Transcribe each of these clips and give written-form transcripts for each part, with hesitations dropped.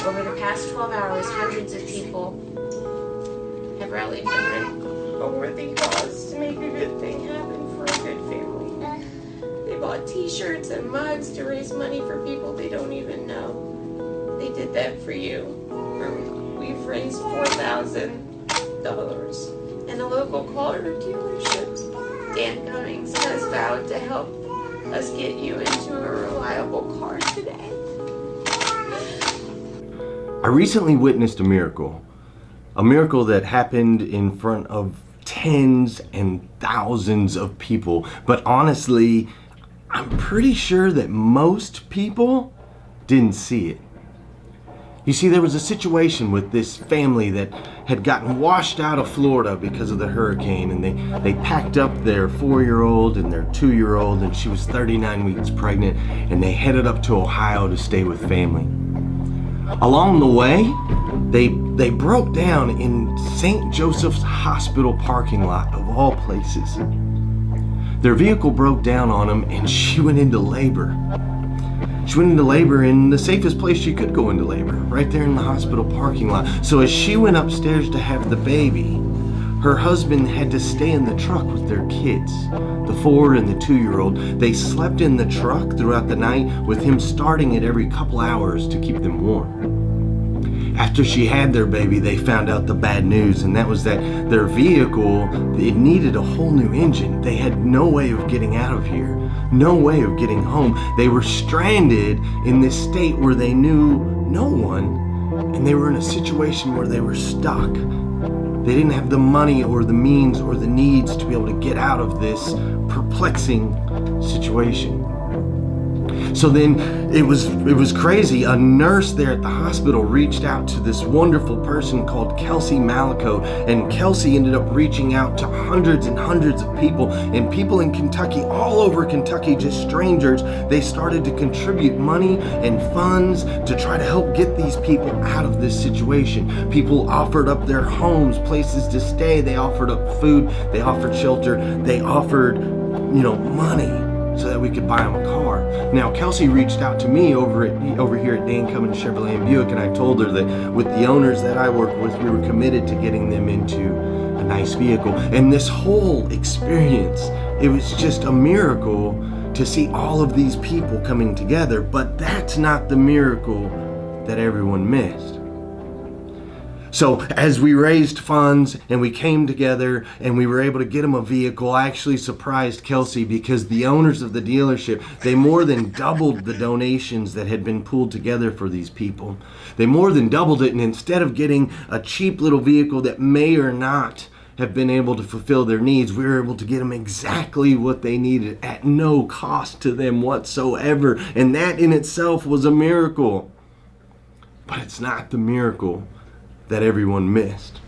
Over the past 12 hours, hundreds of people have rallied behind a worthy cause to make a good thing happen for a good family. They bought t-shirts and mugs to raise money for people they don't even know. They did that for you. We've raised $4,000. And a local car dealership, Dan Cummings, has vowed to help us get you into a reliable car today. I recently witnessed a miracle that happened in front of tens and thousands of people. But honestly, I'm pretty sure that most people didn't see it. You see, there was a situation with this family that had gotten washed out of Florida because of the hurricane, and they packed up their 4-year-old and their 2-year-old, and she was 39 weeks pregnant, and they headed up to Ohio to stay with family. Along the way, they broke down in St. Joseph's Hospital parking lot, of all places. Their vehicle broke down on them, and she went into labor. She went into labor in the safest place she could go into labor, right there in the hospital parking lot. So as she went upstairs to have the baby, her husband had to stay in the truck with their kids, the 4 and the 2-year-old. They slept in the truck throughout the night, with him starting it every couple hours to keep them warm. After she had their baby, they found out the bad news, and that was that their vehicle, it needed a whole new engine. They had no way of getting out of here, no way of getting home. They were stranded in this state where they knew no one, and they were in a situation where they were stuck. They didn't have the money or the means or the needs to be able to get out of this perplexing situation. So then it was crazy. A nurse there at the hospital reached out to this wonderful person called Kelsey Malico, and Kelsey ended up reaching out to hundreds and hundreds of people, and people in Kentucky, all over Kentucky, just strangers. They started to contribute money and funds to try to help get these people out of this situation. People offered up their homes, places to stay. They offered up food. They offered shelter. They offered, money, so that we could buy them a car. Now, Kelsey reached out to me over here at Dan Cummins Chevrolet and Buick, and I told her that with the owners that I work with, we were committed to getting them into a nice vehicle. And this whole experience, it was just a miracle to see all of these people coming together. But that's not the miracle that everyone missed. So as we raised funds and we came together and we were able to get them a vehicle, I actually surprised Kelsey, because the owners of the dealership, they more than doubled the donations that had been pulled together for these people. They more than doubled it, and instead of getting a cheap little vehicle that may or not have been able to fulfill their needs, we were able to get them exactly what they needed at no cost to them whatsoever. And that in itself was a miracle. But it's not the miracle that everyone missed.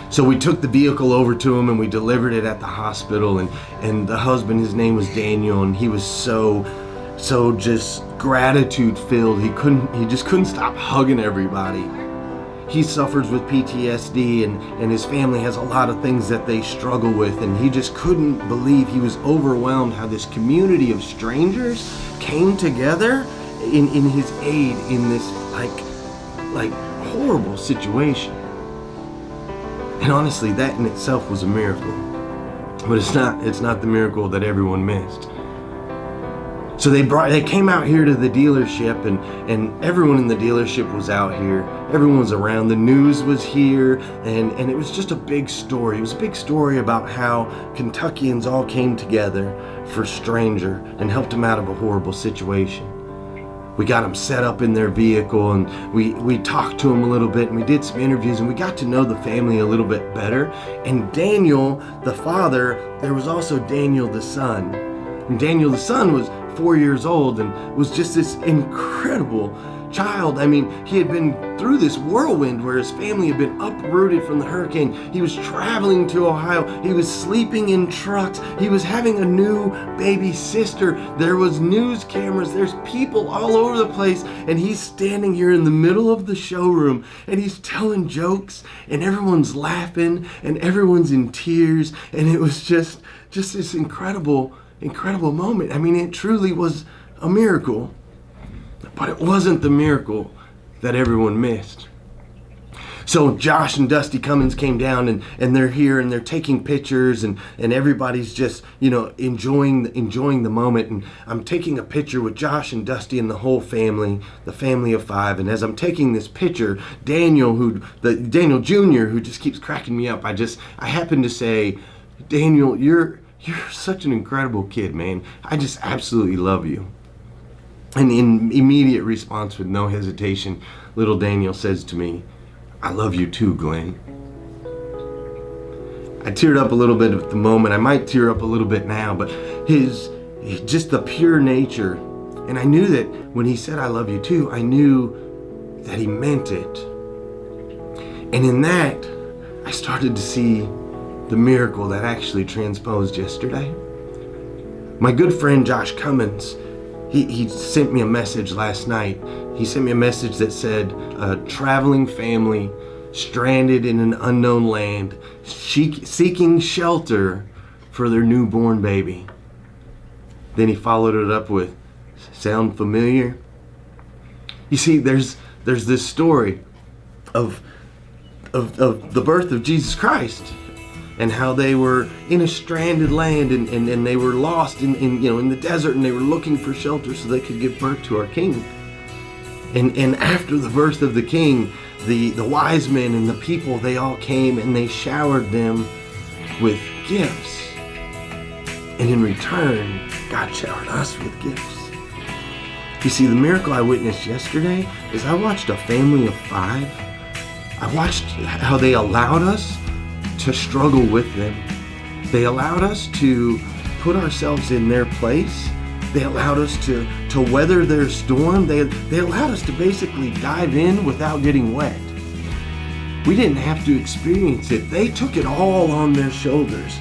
So we took the vehicle over to him and we delivered it at the hospital, and the husband, his name was Daniel, and he was so just gratitude filled. He just couldn't stop hugging everybody. He suffers with PTSD, and his family has a lot of things that they struggle with, and he just couldn't believe, he was overwhelmed how this community of strangers came together in his aid in this like horrible situation. And honestly, that in itself was a miracle. But it's not the miracle that everyone missed. So they came out here to the dealership, and everyone in the dealership was out here. Everyone was around. The news was here, and it was just a big story. It was a big story about how Kentuckians all came together for a stranger and helped him out of a horrible situation. We got them set up in their vehicle, and we talked to them a little bit, and we did some interviews, and we got to know the family a little bit better. And Daniel, the father, there was also Daniel, the son. And Daniel, the son, was 4 years old and was just this incredible child. I mean, he had been through this whirlwind where his family had been uprooted from the hurricane. He was traveling to Ohio. He was sleeping in trucks. He was having a new baby sister. There was news cameras. There's people all over the place. And he's standing here in the middle of the showroom, and he's telling jokes, and everyone's laughing, and everyone's in tears. And it was just this incredible moment. I mean, it truly was a miracle. But it wasn't the miracle that everyone missed. So Josh and Dusty Cummins came down and they're here and they're taking pictures and everybody's just, enjoying the moment. And I'm taking a picture with Josh and Dusty and the whole family, the family of 5. And as I'm taking this picture, Daniel Jr., who just keeps cracking me up, I happen to say, Daniel, you're such an incredible kid, man. I just absolutely love you. And in immediate response, with no hesitation, little Daniel says to me, I love you too, Glenn. I teared up a little bit at the moment. I might tear up a little bit now, but just the pure nature. And I knew that when he said I love you too, I knew that he meant it. And in that, I started to see the miracle that actually transposed yesterday. My good friend Josh Cummins, he sent me a message last night. He sent me a message that said, a traveling family stranded in an unknown land, seeking shelter for their newborn baby. Then he followed it up with, sound familiar? You see, there's this story of the birth of Jesus Christ, and how they were in a stranded land and they were lost in the desert, and they were looking for shelter so they could give birth to our King. And after the birth of the King, the wise men and the people, they all came and they showered them with gifts. And in return, God showered us with gifts. You see, the miracle I witnessed yesterday is I watched a family of 5. I watched how they allowed us to struggle with them. They allowed us to put ourselves in their place. They allowed us to weather their storm. They allowed us to basically dive in without getting wet. We didn't have to experience it. They took it all on their shoulders.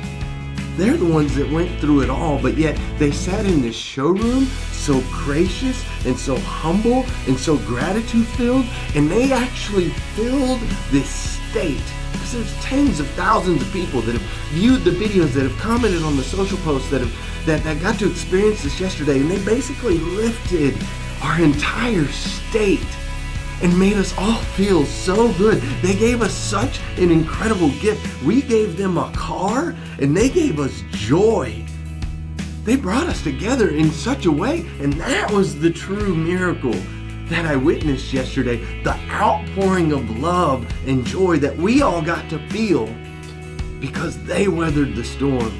They're the ones that went through it all, but yet they sat in this showroom so gracious and so humble and so gratitude-filled, and they actually filled this state. Because there's tens of thousands of people that have viewed the videos, that have commented on the social posts, that got to experience this yesterday, and they basically lifted our entire state and made us all feel so good. They gave us such an incredible gift. We gave them a car, and they gave us joy. They brought us together in such a way, and that was the true miracle that I witnessed yesterday. The outpouring of love and joy that we all got to feel because they weathered the storm.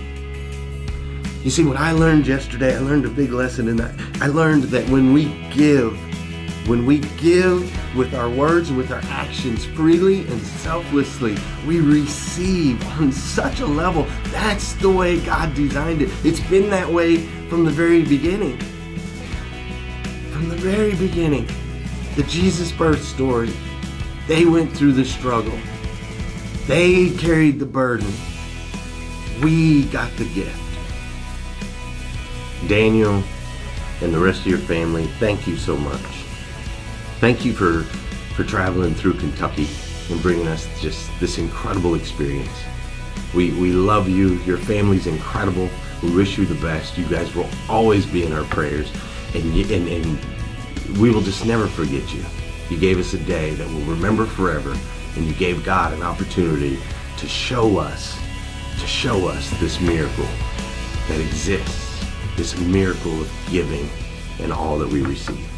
You see, what I learned yesterday, I learned a big lesson in that. I learned that when we give with our words and with our actions freely and selflessly, we receive on such a level. That's the way God designed it. It's been that way from the very beginning. From the very beginning, the Jesus birth story, they went through the struggle. They carried the burden. We got the gift. Daniel and the rest of your family, thank you so much. Thank you for traveling through Kentucky and bringing us just this incredible experience. We love you. Your family's incredible. We wish you the best. You guys will always be in our prayers, and we will just never forget you. You gave us a day that we'll remember forever, and you gave God an opportunity to show us this miracle that exists, this miracle of giving and all that we receive.